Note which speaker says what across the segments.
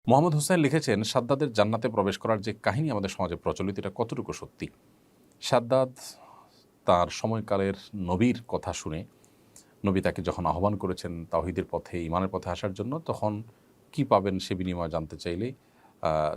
Speaker 1: মোহাম্মদ হোসেন লিখেছেন, সাদ্দাদের জান্নাতে প্রবেশ করার যে কাহিনী আমাদের সমাজে প্রচলিত, এটা কতটুকু সত্যি? সাদ্দাদ তার সময়কালের নবীর কথা শুনে, নবী তাকে যখন আহ্বান করেছেন তাওহীদের পথে, ঈমানের পথে আসার জন্য, তখন কি পাবেন সে বিনিময় জানতে চাইলে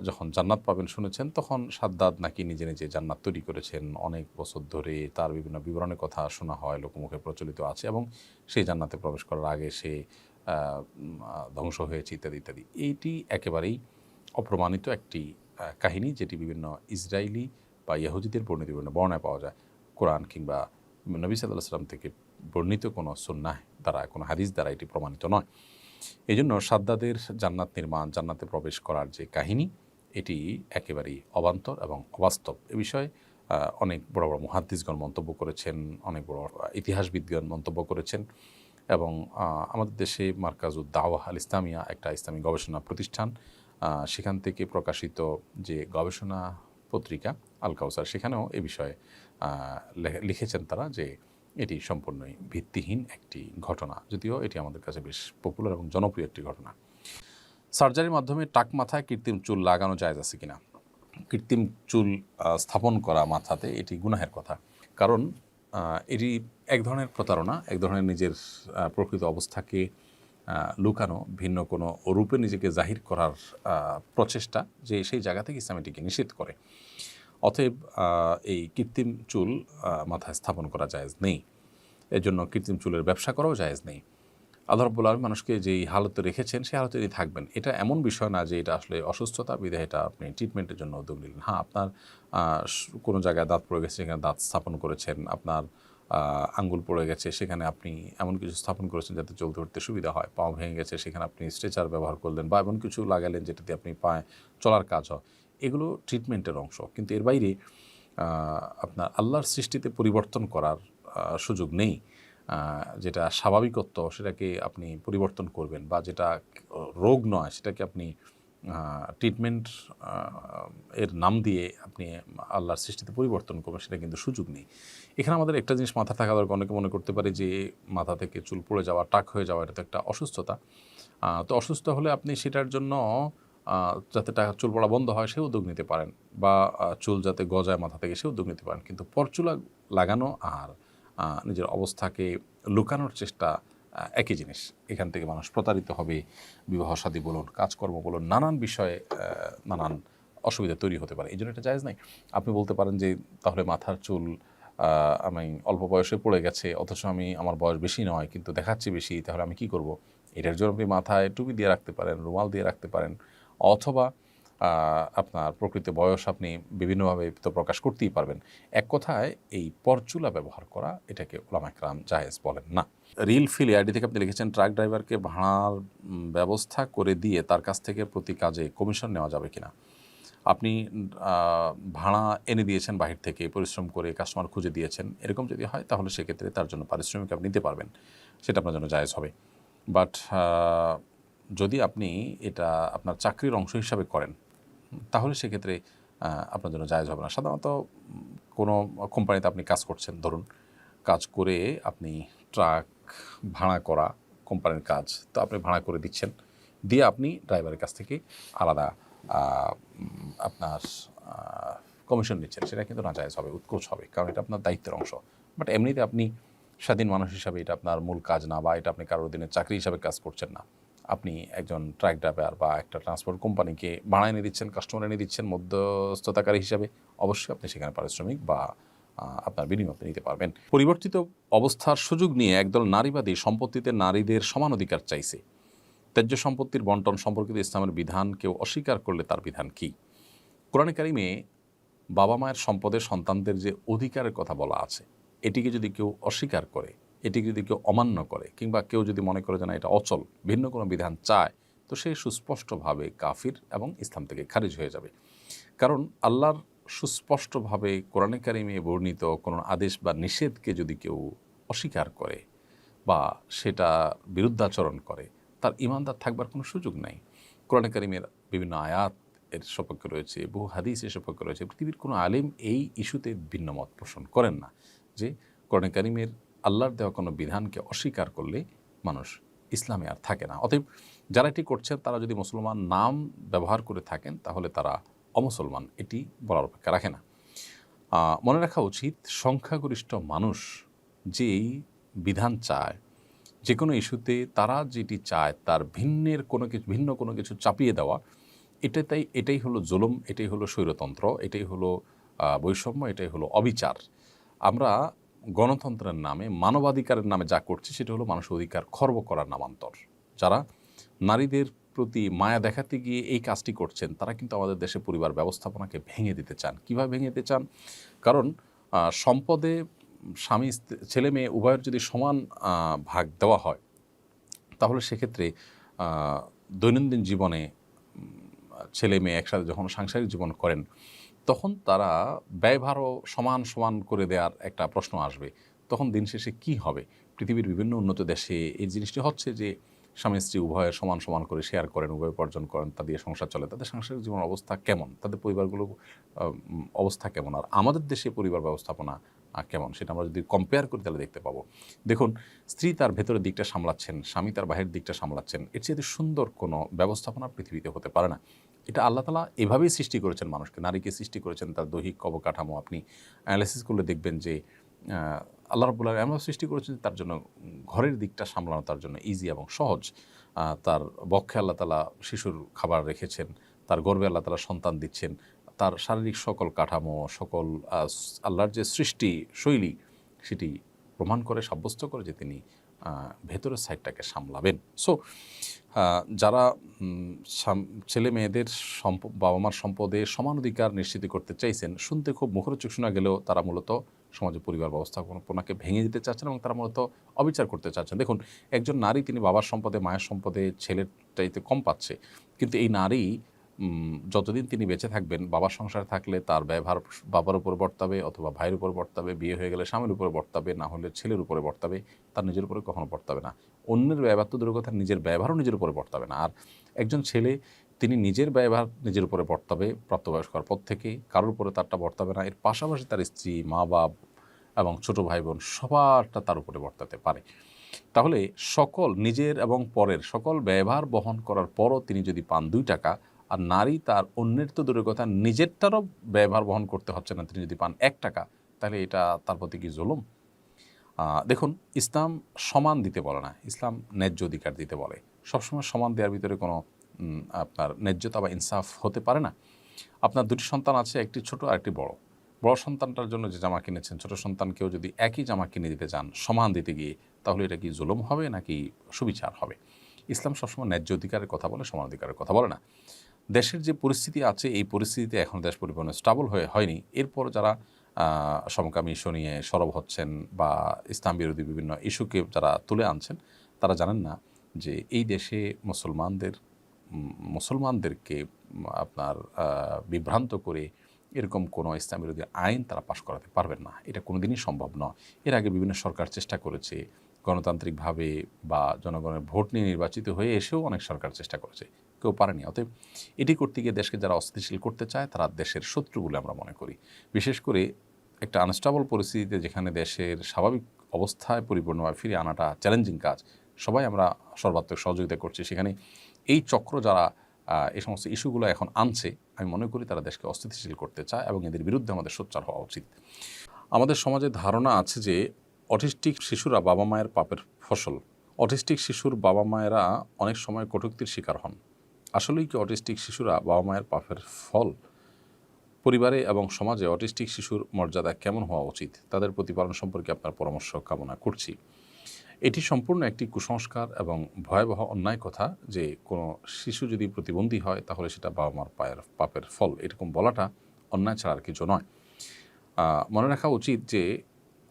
Speaker 1: যখন জান্নাত পাবেন শুনেছেন, তখন সাদ্দাদ নাকি নিজে নিজে জান্নাত তৈরি করেছেন। অনেক বছর ধরে তার বিভিন্ন বিবরণের কথা শোনা হয়, লোকমুখে প্রচলিত আছে, এবং সেই জান্নাতে প্রবেশ করার আগে সে ধ্বংস হয়েছে ইত্যাদি ইত্যাদি। এইটি একেবারেই অপ্রমাণিত একটি কাহিনী, যেটি বিভিন্ন ইসরায়েলি বা ইহুদিদের বর্ণিত বিভিন্ন বর্ণায় পাওয়া যায়। কোরআন কিংবা নবী সাল্লাল্লাহু আলাইহি ওয়াসাল্লাম থেকে বর্ণিত কোনো সুন্নাহ দ্বারা, কোনো হাদিস দ্বারা এটি প্রমাণিত নয়। এজন্য সাদ্দাদের জান্নাত নির্মাণ, জান্নাতে প্রবেশ করার যে কাহিনী, এটি একেবারেই অবান্তর এবং অবাস্তব। এ বিষয়ে অনেক বড় বড় মুহাদ্দিসগণ মন্তব্য করেছেন, অনেক বড় ইতিহাসবিদগণ মন্তব্য করেছেন, এবং আমাদের দেশে মার্কাজুদ দাওয়াহ আল ইসলামিয়া, একটা ইসলামী গবেষণা প্রতিষ্ঠান, সেখান থেকে প্রকাশিত যে গবেষণা পত্রিকা আল কাউসার, সেখানেও এ বিষয়ে লিখেছেন তারা যে এটি সম্পূর্ণই ভিত্তিহীন একটি ঘটনা, যদিও এটি আমাদের কাছে বেশ পপুলার এবং জনপ্রিয় একটি ঘটনা। সার্জারির মাধ্যমে টাক মাথায় কৃত্রিম চুল লাগানো জায়েজ আছে কিনা? কৃত্রিম চুল স্থাপন করা মাথাতে, এটি গুনাহের কথা। কারণ এটি এক ধরনের প্রতারণা, এক ধরনের নিজের প্রকৃত অবস্থাকে লুকানো, ভিন্ন কোনো রূপে নিজেকে জাহির করার প্রচেষ্টা, যে সেই জায়গা থেকে ইসলাম এটিকে নিষেধ করে। অতএব এই কৃত্রিম চুল মাথায় স্থাপন করা জায়েজ নেই। এজন্য কৃত্রিম চুলের ব্যবসা করাও জায়েজ নেই। আল্লাহ রাব্বুল আলামিন মানুষকে যেই হালতে রেখেছেন সেই হালতেই থাকবেন। এটা এমন বিষয় না যে এটা আসলে অসুস্থতা, বিধায় এটা আপনি ট্রিটমেন্টের জন্য উদ্যোগ নিলেন। হ্যাঁ, আপনার কোনো জায়গায় দাঁত পড়ে গেছে, সেখানে দাঁত স্থাপন করেছেন। আপনার আঙ্গুল পড়ে গেছে, সেখানে আপনি এমন কিছু স্থাপন করেছেন যাতে চলতে ফিরতে সুবিধা হয়। পাও ভেঙে গেছে, সেখানে আপনি স্ট্রেচার ব্যবহার করলেন, বা এমন কিছু লাগালেন যেটাতে আপনি পায়ে চলার কাজ হয়। এগুলো ট্রিটমেন্টের অংশ। কিন্তু এর বাইরে আপনার আল্লাহর সৃষ্টিতে পরিবর্তন করার সুযোগ নেই। যেটা স্বাভাবিকত্ব, সেটাকে আপনি পরিবর্তন করবেন, বা যেটা রোগ নয় সেটাকে আপনি ট্রিটমেন্ট এর নাম দিয়ে আপনি আল্লাহর সৃষ্টিতে পরিবর্তন করবেন, সেটা কিন্তু সুযোগ নেই। এখানে আমাদের একটা জিনিস মাথা থাকা দরকার। অনেকে মনে করতে পারে যে মাথা থেকে চুল পড়ে যাওয়া, টাক হয়ে যাওয়া, এটা তো একটা অসুস্থতা। তো অসুস্থ হলে আপনি সেটার জন্য যাতে চুল পড়া বন্ধ হয় সে উদ্যোগ নিতে পারেন, বা চুল যাতে গজায় মাথা থেকে সে উদ্যোগ নিতে পারেন। কিন্তু পরচুলা লাগানো আর নিজের অবস্থাকে লুকানোর চেষ্টা একই জিনিস। এখান থেকে মানুষ প্রতারিত হবে। বিবাহ শাদী বলুন, কাজকর্ম বলুন, নানান বিষয়ে নানান অসুবিধা তৈরি হতে পারে। এই জন্য এটা জায়েজ নাই। আপনি বলতে পারেন যে তাহলে মাথার চুল আমি অল্প বয়সে পড়ে গেছে, অথচ আমার বয়স বেশি নয় কিন্তু দেখাচ্ছি বেশি, তাহলে আমি কী করব? এটার জন্য আপনি মাথায় টুপি দিয়ে রাখতে পারেন, রুমাল দিয়ে রাখতে পারেন, অথবা আপনার প্রকৃত বয়স আপনি বিভিন্নভাবে তো প্রকাশ করতেই পারবেন। এক কথায় এই পরচুলা ব্যবহার করা, এটাকে উলামায়ে কেরাম জায়েজ বলেন না। রিল ফিল আইডি থেকে আপনি লিখেছেন, ট্রাক ড্রাইভারকে ভাড়ার ব্যবস্থা করে দিয়ে তার কাছ থেকে প্রতি কাজে কমিশন নেওয়া যাবে কিনা? আপনি ভাড়া এনে দিয়েছেন বাহির থেকে, পরিশ্রম করে কাস্টমার খুঁজে দিয়েছেন, এরকম যদি হয় তাহলে সেক্ষেত্রে তার জন্য পারিশ্রমিক আপনি নিতে পারবেন, সেটা আপনার জন্য জায়েজ হবে। বাট যদি আপনি এটা আপনার চাকরির অংশ হিসাবে করেন, তাহলে সেক্ষেত্রে আপনার জন্য জায়েজ হবে না। সাধারণত কোনো কোম্পানিতে আপনি কাজ করছেন, ধরুন কাজ করে আপনি ট্রাক ভাড়া করা কোম্পানির কাজ, তো আপনি ভাড়া করে দিচ্ছেন, দিয়ে আপনি ড্রাইভারের কাছ থেকে আলাদা আপনার কমিশন নিচ্ছেন, সেটা কিন্তু নাজায়েজ হবে, উৎকোচ হবে, কারণ এটা আপনার দায়িত্বের অংশ। বাট এমনিতে আপনি স্বাধীন মানুষ হিসাবে এটা আপনার মূল কাজ না, বা এটা আপনি কারোর দিনের চাকরি হিসাবে কাজ করছেন না। আপনি একজন ট্রাক ড্রাইভার বা একটা ট্রান্সপোর্ট কোম্পানিকে ভাড়া এনে দিচ্ছেন, কাস্টমার এনে দিচ্ছেন মধ্যস্থতাকারী হিসাবে, অবশ্যই আপনি সেখানে পারিশ্রমিক বা আপনার বিনিময় আপনি নিতে পারবেন। পরিবর্তিত অবস্থার সুযোগ নিয়ে একদল নারীবাদী সম্পত্তিতে নারীদের সমান অধিকার চাইছে। ত্যায্য সম্পত্তির বন্টন সম্পর্কিত ইসলামের বিধান কেউ অস্বীকার করলে তার বিধান কী? কোরআনে কারিমে বাবা মায়ের সম্পদের সন্তানদের যে অধিকারের কথা বলা আছে, এটিকে যদি কেউ অস্বীকার করে, এটিকে যদি কেউ অমান্য করে, কিংবা কেউ যদি মনে করে যে না এটা অচল, ভিন্ন কোনো বিধান চায়, তো সে সুস্পষ্টভাবে কাফির এবং ইসলাম থেকে খারিজ হয়ে যাবে। কারণ আল্লাহর সুস্পষ্টভাবে কোরআনে কারিমে বর্ণিত কোনো আদেশ বা নিষেধকে যদি কেউ অস্বীকার করে বা সেটা বিরুদ্ধাচরণ করে, তার ঈমানদার থাকবার কোনো সুযোগ নাই। কোরআনে কারিমের বিভিন্ন আয়াত এর সপক্ষে রয়েছে, বহু হাদিস এর সপক্ষে রয়েছে। পৃথিবীর কোনো আলেম এই ইস্যুতে ভিন্ন মত পোষণ করেন না যে কোরআনে কারিমের আল্লাহর দেওয়া কোনো বিধানকে অস্বীকার করলে মানুষ ইসলামে আর থাকে না। অতএব যারা এটি করছেন তারা যদি মুসলমান নাম ব্যবহার করে থাকেন তাহলে তারা অমুসলমান, এটি বলার অপেক্ষা রাখে না। মনে রাখা উচিত সংখ্যাগরিষ্ঠ মানুষ যেই বিধান চায়, যে কোনো ইস্যুতে তারা যেটি চায় তার ভিন্ন কোনো কিছু চাপিয়ে দেওয়া, এটাই হলো জুলুম, এটাই হলো স্বৈরতন্ত্র, এটাই হলো বৈষম্য, এটাই হলো অবিচার। আমরা গণতন্ত্রের নামে, মানবাধিকারের নামে যা করছি সেটা হলো মানুষের অধিকার খর্ব করার নামান্তর। যারা নারীদের প্রতি মায়া দেখাতে গিয়ে এই কাজটি করছেন তারা কিন্তু আমাদের দেশে পরিবার ব্যবস্থাপনাকে ভেঙে দিতে চান। কীভাবে ভেঙে দিতে চান? কারণ সম্পদে স্বামী ছেলে মেয়ে উভয়ের যদি সমান ভাগ দেওয়া হয় তাহলে সেক্ষেত্রে দৈনন্দিন জীবনে ছেলে মেয়ে একসাথে যখন সাংসারিক জীবন করেন তখন তারা ব্যয়ভারও সমান সমান করে দেওয়ার একটা প্রশ্ন আসবে। তখন দিন শেষে কী হবে? পৃথিবীর বিভিন্ন উন্নত দেশে এই জিনিসটি হচ্ছে যে স্বামী স্ত্রী উভয়ের সমান সমান করে শেয়ার করেন, উভয় উপার্জন করেন, তা দিয়ে সংসার চলে। তাদের সাংসারিক জীবন অবস্থা কেমন? তাদের পরিবারগুলো অবস্থা কেমন? আর আমাদের দেশে পরিবার ব্যবস্থাপনা কেমন? সেটা আমরা যদি কম্পেয়ার করি তাহলে দেখতে পাবো। দেখুন, স্ত্রী তার ভেতরের দিকটা সামলাচ্ছেন, স্বামী তার বাহিরের দিকটা সামলাচ্ছেন। এর চেয়ে সুন্দর কোনো ব্যবস্থাপনা পৃথিবীতে হতে পারে না। এটা আল্লাহ তাআলা এভাবেই সৃষ্টি করেছেন মানুষকে, নারীকে সৃষ্টি করেছেন তার দৈহিক অবকাঠামো। আপনি অ্যানালাইসিস করলে দেখবেন যে আল্লাহ রাব্বুল আলামিন এমন সৃষ্টি করেছেন তার জন্য ঘরের দিকটা সামলানো তার জন্য ইজি এবং সহজ। তার বক্ষে আল্লাহ তাআলা শিশুর খাবার রেখেছেন, তার গর্ভে আল্লাহ তাআলা সন্তান দিচ্ছেন। তার শারীরিক সকল কাঠামো, সকল আল্লাহর যে সৃষ্টি শৈলী সেটি প্রমাণ করে, সাব্যস্ত করে যে তিনি ভেতরের সাইডটাকে সামলাবেন। সো যারা ছেলে মেয়েদের বাবা মার সম্পদে সমান অধিকার নিশ্চিত করতে চাইছেন, শুনতে খুব মুখরোচক শোনা গেলেও তারা মূলত সমাজে পরিবার ব্যবস্থাপনাকে ভেঙে দিতে চাচ্ছেন এবং তারা মূলত অবিচার করতে চাচ্ছেন। দেখুন, একজন নারী তিনি বাবার সম্পদে, মায়ের সম্পদে ছেলের চাইতে কম পাচ্ছে, কিন্তু এই নারী যতদিন তিনি বেঁচে থাকবেন, বাবার সংসারে থাকলে তার ব্যয়ভার বাবার উপর বর্তাবে অথবা ভাইয়ের উপর বর্তাবে, বিয়ে হয়ে গেলে স্বামীর উপরে বর্তাবে, না হলে ছেলের উপরে বর্তাবে, তার নিজের উপরে কখনো বর্তাবে না। অন্যের ব্যয়ভার তো দূরের কথা, নিজের ব্যয়ভারও নিজের উপরে বর্তাবে না। আর একজন ছেলে তিনি নিজের ব্যয়ভার নিজের উপরে বর্তাবে প্রাপ্তবয়স্ক হওয়ার পর থেকে, কারোর উপরে তারটা বর্তাবে না। এর পাশাপাশি তার স্ত্রী, মা বাপ এবং ছোটো ভাই বোন সবারটা তার উপরে বর্তাতে পারে। তাহলে সকল নিজের এবং পরের সকল ব্যয়ভার বহন করার পরও তিনি যদি পান 2 টাকা, আর নারী তার অন্যের তো দূরের কথা নিজেরটারও ব্যয়ভার বহন করতে হচ্ছে না, তিনি যদি পান 1 টাকা, তাহলে এটা তার প্রতি কি জুলুম? দেখুন, ইসলাম সমান দিতে বলে না, ইসলাম ন্যায্য অধিকার দিতে বলে। সবসময় সমান দেওয়ার ভিতরে কোনো আপনার ন্যায্যতা বা ইনসাফ হতে পারে না। আপনার 2টি সন্তান আছে, একটি ছোট আর একটি বড়। বড় সন্তানটার জন্য যে জামা কিনেছেন, ছোট সন্তানকেও যদি একই জামা কিনে দিতে চান সমান দিতে গিয়ে, তাহলে এটা কি জুলুম হবে নাকি সুবিচার হবে? ইসলাম সবসময় ন্যায্য অধিকারের কথা বলে, সমান অধিকারের কথা বলে না। দেশের যে পরিস্থিতি আছে এই পরিস্থিতিতে এখন দেশ পরিপূর্ণ স্টেবল হয়নি। এরপর যারা সমকামী ইস্যু নিয়ে সরব হচ্ছেন বা ইসলাম বিরোধী বিভিন্ন ইস্যুকে যারা তুলে আনছেন, তারা জানেন না যে এই দেশে মুসলমানদেরকে আপনার বিভ্রান্ত করে এরকম কোনো ইসলাম বিরোধী আইন তারা পাশ করাতে পারবেন না। এটা কোনোদিনই সম্ভব নয়। এর আগে বিভিন্ন সরকার চেষ্টা করেছে, গণতান্ত্রিকভাবে বা জনগণের ভোট নিয়ে নির্বাচিত হয়ে এসেও অনেক সরকার চেষ্টা করেছে, কেউ পারেনি। অতএব এটি করতে গিয়ে দেশকে যারা অস্থিতিশীল করতে চায় তারা দেশের শত্রু বলে আমরা মনে করি। বিশেষ করে একটা আনস্টেবল পরিস্থিতিতে যেখানে দেশের স্বাভাবিক অবস্থায় পরিপূর্ণভাবে ফিরে আনাটা চ্যালেঞ্জিং কাজ, সবাই আমরা সর্বাত্মক সহযোগিতা করছি, সেখানে এই চক্র যারা এই সমস্ত ইস্যুগুলো এখন আনছে, আমি মনে করি তারা দেশকে অস্থিতিশীল করতে চায় এবং এদের বিরুদ্ধে আমাদের সোচ্চার হওয়া উচিত। আমাদের সমাজে ধারণা আছে যে অটিস্টিক শিশুরা বাবা মায়ের পাপের ফসল। অটিস্টিক শিশুর বাবা মায়েরা অনেক সময় কটূক্তির শিকার হন। আসলেই কি অটিস্টিক শিশুরা বাবা মায়ের পাপের ফল? পরিবারে এবং সমাজে অটিস্টিক শিশুর মর্যাদা কেমন হওয়া উচিত, তাদের প্রতিপালন সম্পর্কে আপনার পরামর্শ কামনা করছি। এটি সম্পূর্ণ একটি কুসংস্কার এবং ভয়াবহ অন্যায় কথা যে কোনো শিশু যদি প্রতিবন্ধী হয় তাহলে সেটা বাবা মার পাপের ফল, এরকম বলাটা অন্যায় ছাড়া আর কিছু নয়। মনে রাখা উচিত যে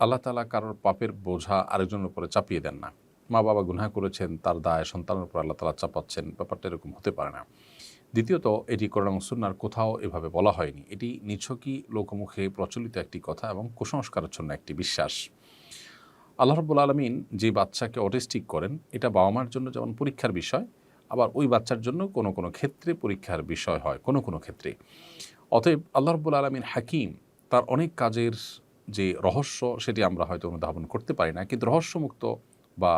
Speaker 1: আল্লাহ তাআলা কারোর পাপের বোঝা আরেকজনের উপরে চাপিয়ে দেন না। মা বাবা গুনাহ করেছেন, তার দায় সন্তানের উপর আল্লাহ তাআলা চাপাচ্ছেন, ব্যাপারটা এরকম হতে পারে না। দ্বিতীয়ত, এটি কোরআন এবং সুন্নাহর কোথাও এভাবে বলা হয়নি। এটি নিছকই লোকমুখে প্রচলিত একটি কথা এবং কুসংস্কারাচ্ছন্ন একটি বিশ্বাস। আল্লাহ রাব্বুল আলামিন যে বাচ্চাকে অটিস্টিক করেন, এটা বাবা মার জন্য যেমন পরীক্ষার বিষয়, আবার ওই বাচ্চার জন্য কোনো কোনো ক্ষেত্রে পরীক্ষার বিষয় হয় কোনো কোনো ক্ষেত্রে। অতএব আল্লাহ রাব্বুল আলামিন হাকিম, তার অনেক কাজের যে রহস্য সেটি আমরা হয়তো অনুধাবন করতে পারি না, কিন্তু রহস্যমুক্ত বা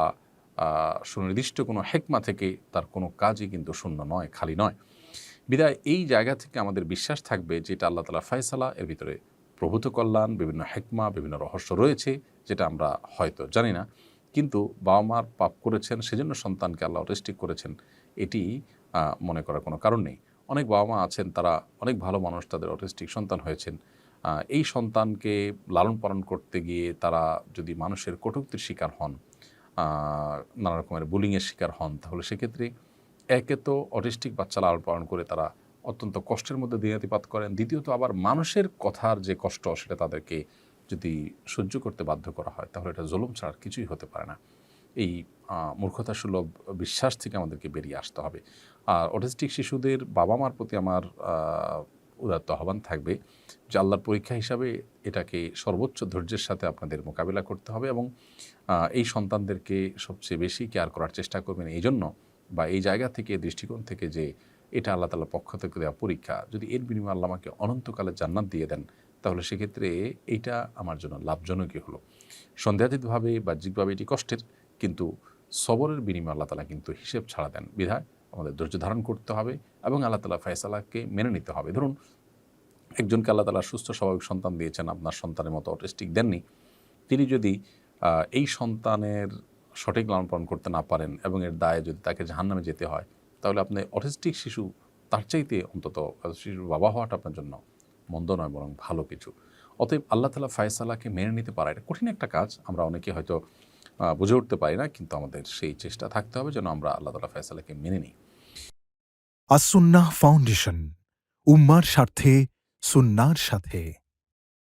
Speaker 1: সুনির্দিষ্ট কোনো হেকমা থেকে তার কোনো কাজই কিন্তু শূন্য নয়, খালি নয়। বিধায় এই জায়গা থেকে আমাদের বিশ্বাস থাকবে যে এটা আল্লাহ তাআলার ফায়সালা, এর ভিতরে প্রভূত কল্যাণ, বিভিন্ন হেকমা, বিভিন্ন রহস্য রয়েছে যেটা আমরা হয়তো জানি না। কিন্তু বাবা মার পাপ করেছেন সেজন্য সন্তানকে আল্লাহ রেস্ট্রিক্ট করেছেন, এটি মনে করার কোনো কারণ নেই। অনেক বাবা মা আছেন তারা অনেক ভালো মানুষ, তাদের অটিস্টিক সন্তান হয়েছেন। এই সন্তানকে লালন পালন করতে গিয়ে তারা যদি মানুষের কটূক্তির শিকার হন, নানা রকমের বুলিংয়ের শিকার হন, তাহলে সেক্ষেত্রে একে তো অটিস্টিক বাচ্চা লালন পালন করে তারা অত্যন্ত কষ্টের মধ্যে দিনাতিপাত করেন, দ্বিতীয়ত আবার মানুষের কথার যে কষ্ট সেটা তাদেরকে যদি সহ্য করতে বাধ্য করা হয় তাহলে এটা জুলুম ছাড়া আর কিছুই হতে পারে না। এই মূর্খতা সুলভ বিশ্বাস থেকে আমাদেরকে বেরিয়ে আসতে হবে। আর অটিস্টিক শিশুদের বাবা মার প্রতি আমার উদাত্ত আহ্বান থাকবে যে আল্লাহর পরীক্ষা হিসাবে এটাকে সর্বোচ্চ ধৈর্যের সাথে আপনাদের মোকাবিলা করতে হবে এবং এই সন্তানদেরকে সবচেয়ে বেশি কেয়ার করার চেষ্টা করবেন এই জন্য, বা এই জায়গা থেকে, দৃষ্টিকোণ থেকে যে এটা আল্লাহ তাআলার পক্ষ থেকে দেওয়া পরীক্ষা, যদি এর বিনিময়ে আল্লাহ আমাকে অনন্তকালে জান্নাত দিয়ে দেন তাহলে সেক্ষেত্রে এইটা আমার জন্য লাভজনকই হলো। সন্দেহাতীতভাবে বাহ্যিকভাবে এটি কষ্টের, কিন্তু সবরের বিনিময়ে আল্লাহ তাআলা কিন্তু হিসেব ছাড়া দেন। বিধায় আমাদের ধৈর্য ধারণ করতে হবে এবং আল্লাহ তাআলার ফয়সালাকে মেনে নিতে হবে। ধরুন একজনকে আল্লাহ তাআলা সুস্থ স্বাভাবিক সন্তান দিয়েছেন, আপনার সন্তানের মতো অটিস্টিক দেননি, তিনি যদি এই সন্তানের সঠিক লালন পালন করতে না পারেন এবং এর দায়ে যদি তাকে জাহান্নামে যেতে হয়, তাহলে আপনি অটিস্টিক শিশু তার চাইতে অন্তত শিশুর বাবা হওয়াটা আপনার জন্য মন্দ নয়, বরং ভালো কিছু। অতএব আল্লাহ তাআলা ফায়সালাকে মেনে নিতে পারা এটা কঠিন একটা কাজ, আমরা অনেকে হয়তো বুঝে উঠতে পারি না, কিন্তু আমাদের সেই চেষ্টা থাকতে হবে যেন আমরা আল্লাহ তাআলা ফায়সালাকে মেনে নিই।
Speaker 2: আস-সুন্নাহ ফাউন্ডেশন, উম্মার স্বার্থে সুন্নাহর সাথে।